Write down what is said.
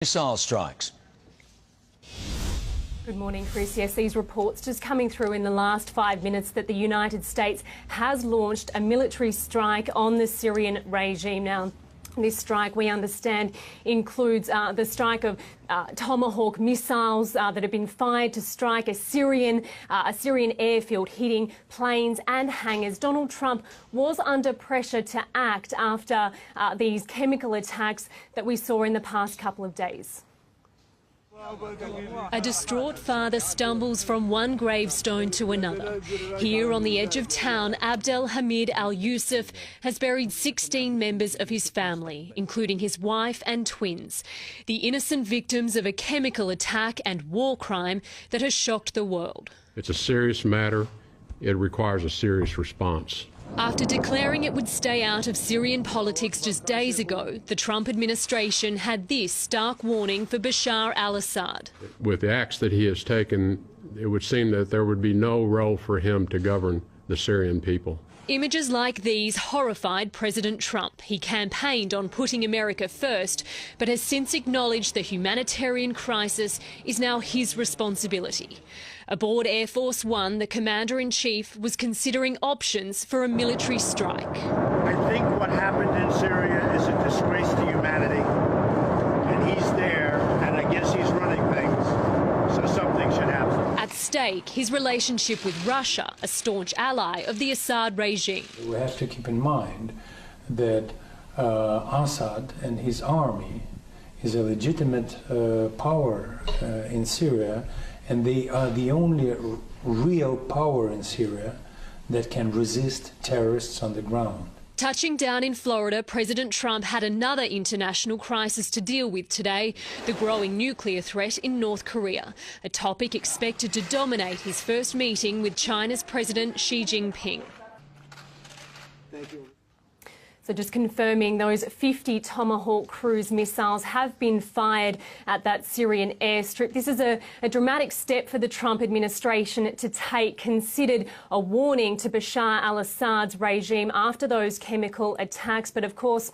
Missile strikes. Good morning, Chris. Yes, these reports just coming through in the last 5 minutes that the United States has launched a military strike on the Syrian regime. Now, this strike, we understand, includes the strike of Tomahawk missiles that have been fired to strike a Syrian airfield, hitting planes and hangars. Donald Trump was under pressure to act after these chemical attacks that we saw in the past couple of days. A distraught father stumbles from one gravestone to another. Here on the edge of town, Abdel Hamid al-Yusuf has buried 16 members of his family, including his wife and twins, the innocent victims of a chemical attack and war crime that has shocked the world. It's a serious matter. It requires a serious response. After declaring it would stay out of Syrian politics just days ago, the Trump administration had this stark warning for Bashar al-Assad. With the acts that he has taken, it would seem that there would be no role for him to govern the Syrian people. Images like these horrified President Trump. He campaigned on putting America first, but has since acknowledged the humanitarian crisis is now his responsibility. Aboard Air Force One, the Commander-in-Chief was considering options for a military strike. I think what happened in Syria is a disgrace to humanity, and he's there, and I guess he's running things, so something should happen. At stake, his relationship with Russia, a staunch ally of the Assad regime. We have to keep in mind that Assad and his army is a legitimate power in Syria, and they are the only real power in Syria that can resist terrorists on the ground. Touching down in Florida, President Trump had another international crisis to deal with today, the growing nuclear threat in North Korea, a topic expected to dominate his first meeting with China's President Xi Jinping. Thank you. So just confirming, those 50 Tomahawk cruise missiles have been fired at that Syrian airstrip. This is a dramatic step for the Trump administration to take, considered a warning to Bashar al-Assad's regime after those chemical attacks. But of course,